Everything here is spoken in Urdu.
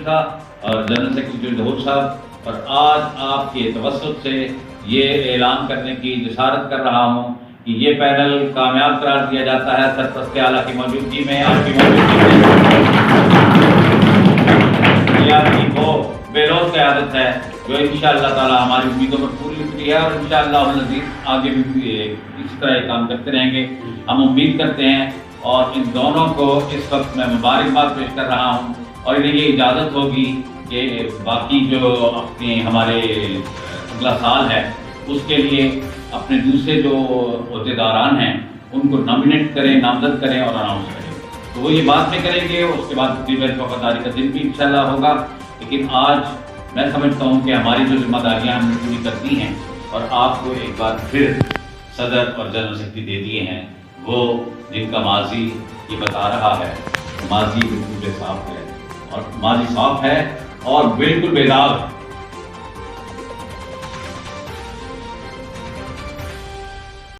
تھا اور جنرل سیکرٹری ظہور صاحب، اور آج آپ کے توسط سے یہ اعلان کرنے کی جسارت کر رہا ہوں کہ یہ پینل کامیاب قرار دیا جاتا ہے سرپرست اعلیٰ کی موجودگی میں، آپ کی موجودگی میں۔ یہ آپ کی وہ بے لوث قیادت ہے جو انشاءاللہ تعالی ہماری امیدوں پر پوری اتری ہے، اور انشاءاللہ العزیز آگے بھی اسی طرح یہ کام کرتے رہیں گے، ہم امید کرتے ہیں۔ اور ان دونوں کو اس وقت میں مبارکباد پیش کر رہا ہوں، اور انہیں یہ اجازت ہوگی کہ باقی جو اپنے ہمارے اگلا سال ہے اس کے لیے اپنے دوسرے جو عہدیداران ہیں ان کو نامینیٹ کریں، نامزد کریں اور اناؤنس کریں۔ تو وہ یہ بات میں کریں گے، اس کے بعد تقریباً وفاداری کا دن بھی انشاءاللہ ہوگا۔ لیکن آج میں سمجھتا ہوں کہ ہماری جو ذمہ داریاں ہم نے پوری کرتی ہیں اور آپ کو ایک بار پھر صدر اور جنرل سیکرٹری دے دیے ہیں، وہ جن کا ماضی یہ بتا رہا ہے، ماضی بالکل صاف ہے، اور ماضی صاف ہے اور بالکل بے داغ ہے۔